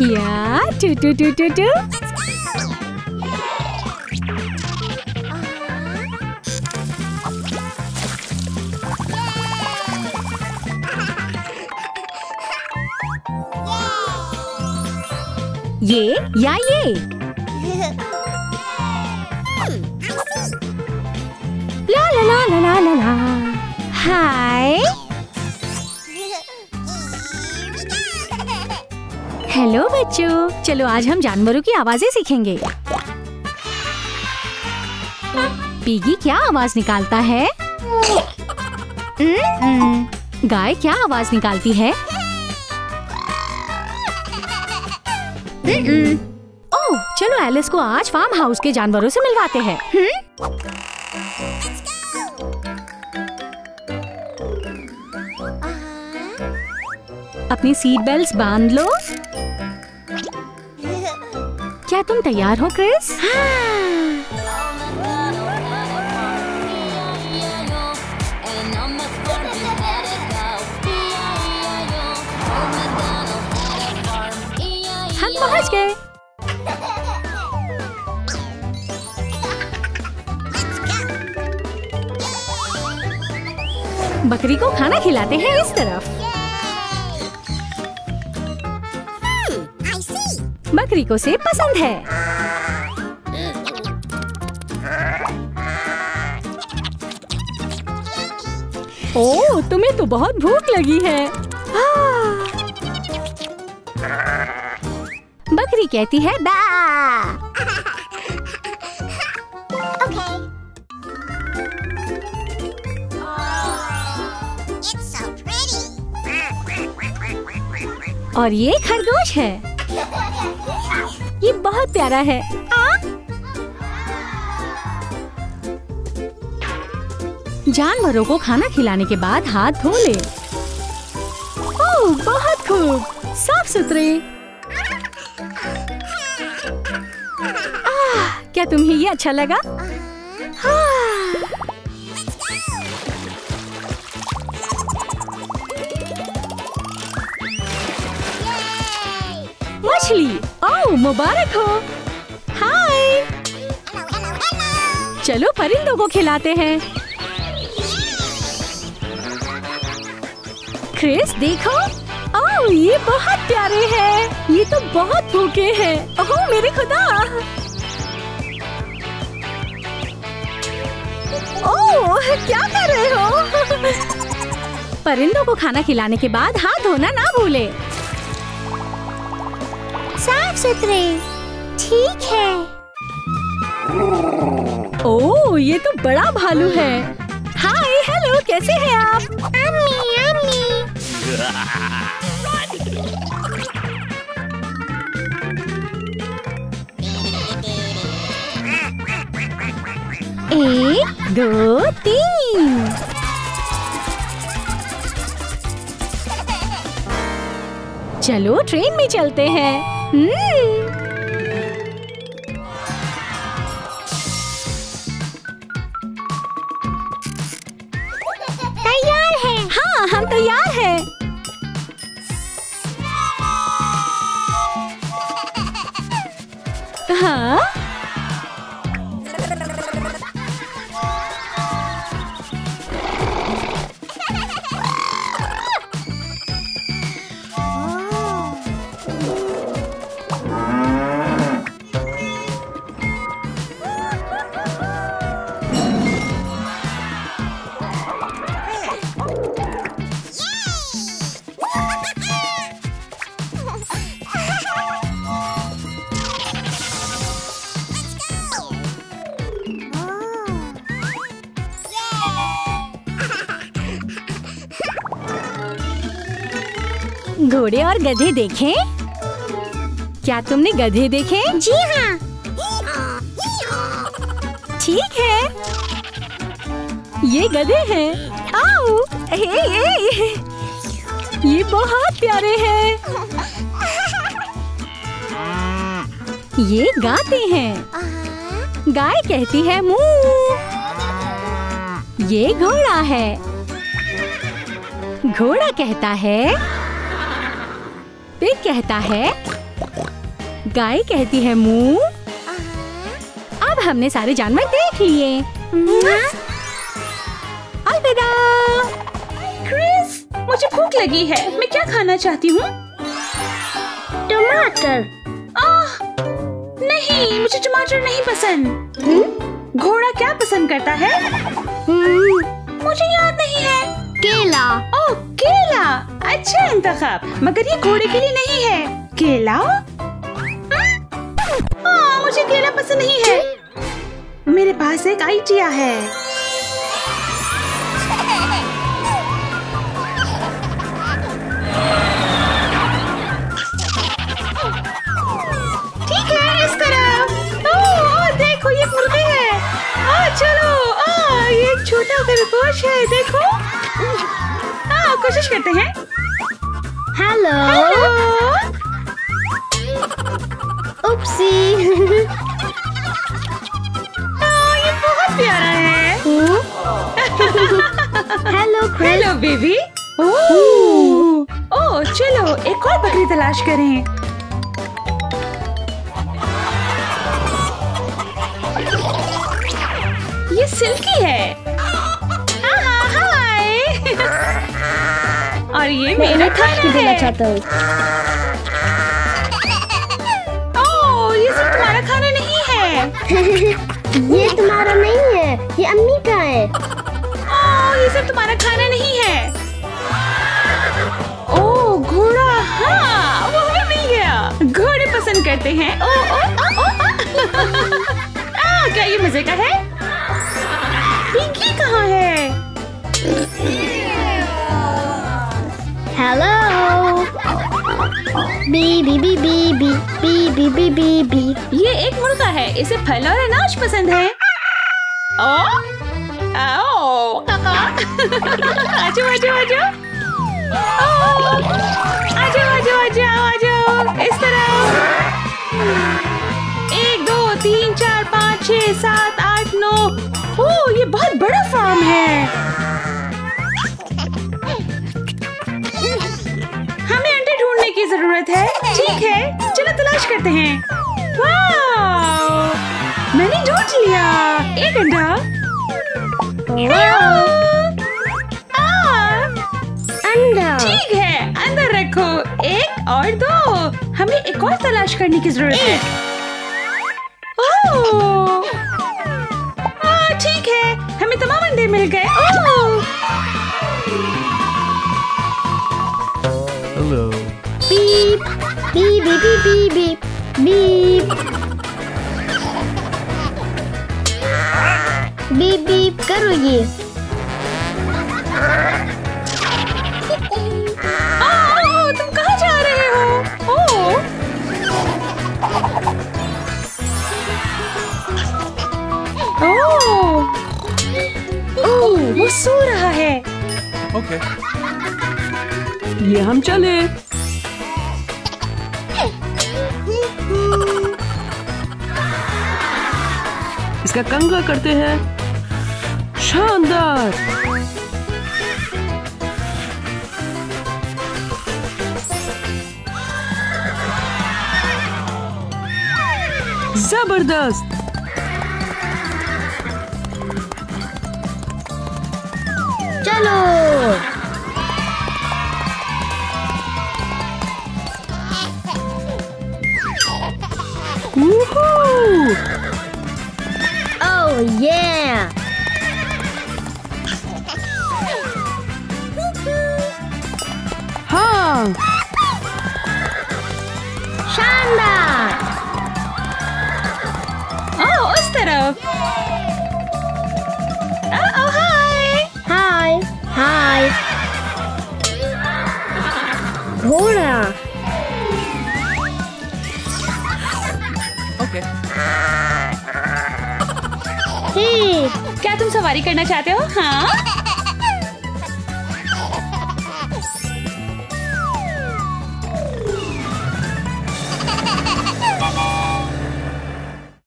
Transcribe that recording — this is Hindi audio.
या two two two two two. ये या ये। ला ला ला ला ला ला ला। हाय। हेलो बच्चों, चलो आज हम जानवरों की आवाजें सीखेंगे। पिगी क्या आवाज निकालता है? गाय क्या आवाज निकालती है? ओह, चलो एलिस को आज फार्म हाउस के जानवरों से मिलवाते हैं। अपनी सीट बेल्ट बांध लो। क्या तुम तैयार हो क्रिस? हम पहुंच गए। बकरी को खाना खिलाते हैं इस तरफ। बकरी को सेब पसंद है। ओह, तुम्हें तो बहुत भूख लगी है। बकरी कहती है बा। और ये खरगोश है। ये बहुत प्यारा है। जानवरों को खाना खिलाने के बाद हाथ धो ले। ओह, बहुत खूब, साफ सुथरे। क्या तुम्हें ये अच्छा लगा? मछली, ओह मुबारक हो। हाय। चलो परिंदों को खिलाते हैं। क्रिस देखो, ओह ये बहुत प्यारे हैं। ये तो बहुत भूखे हैं। ओह मेरे खुदा। ओह क्या कर रहे हो? परिंदों को खाना खिलाने के बाद हाथ धोना ना भूले। साफ सुथरे। ठीक है। ओह ये तो बड़ा भालू है। हाय हेलो, कैसे हैं आप? अम्मी अम्मी। एक दो तीन। चलो ट्रेन में चलते हैं। तैयार है? हाँ हम तैयार हैं। हाँ घोड़े और गधे देखें? क्या तुमने गधे देखे? जी हाँ। ठीक है, ये गधे हैं। आओ, ये बहुत प्यारे हैं। ये गाते हैं। गाय कहती है मू। ये घोड़ा है। घोड़ा कहता है। पिग कहता है गाय कहती है मुँह। अब हमने सारे जानवर देख लिए। अलविदा। क्रिस, मुझे भूख लगी है। मैं क्या खाना चाहती हूँ? टमाटर। नहीं, मुझे टमाटर नहीं पसंद। घोड़ा क्या पसंद करता है? मुझे याद नहीं है। केला। ओह, केला। अच्छा इंतखाब, मगर ये घोड़े के लिए नहीं है। केला? मुझे केला पसंद नहीं है। मेरे पास एक आइडिया है। ठीक है, इस तरफ। ओह, देखो ये मुर्गी है। चलो, ये एक छोटा खरगोश है, देखो। कोशिश करते हैं। हेलो। उपसी। ये बहुत प्यारा है। Hello Chris. Hello baby. Oh, चलो एक और बकरी तलाश करें। ये सिल्की है। हाय। और ये मेरा खाना देना है। चाहता हूँ। ओह, ये सिर्फ तुम्हारा खाना नहीं है। ये तुम्हारा नहीं है, ये अम्मी का है। ये सिर्फ तुम्हारा खाना नहीं है। ओह, घोड़ा। हाँ, वो हमें मिल गया। घोड़े पसंद करते हैं। क्या ये मजे का है? पिंकी कहाँ है? हेलो। बी बी बी बी बी बी बी बी बी बी। ये एक मुर्गा है। इसे फल और अनाज पसंद है। आजो आजो आजो। आजो आजो आजो आजो। इस तरह 1 2 3 4 5 6 7 8 9। ओह, ये बहुत बड़ा फार्म है। हमें अंडे ढूंढने की जरूरत है। ठीक है, चलो तलाश करते हैं। वाह, मैंने ढूंढ लिया एक अंडा। अंडा। ठीक है, अंदर रखो। 1 और 2। हमें एक और तलाश करने की जरूरत है। ओह, ठीक है, हमें तमाम अंडे मिल गए। Hello. Beep beep beep beep beep beep beep beep करो ये। तुम कहाँ जा रहे हो? वो सो रहा है। ओके। ये हम चले। इसका कंघा करते हैं। शानदार। जबरदस्त। चलो। Oh yeah! हाँ। शानदार। उस तरफ। हाय। हाय हाय। घोड़ा। ओके। हे, क्या तुम सवारी करना चाहते हो? हाँ।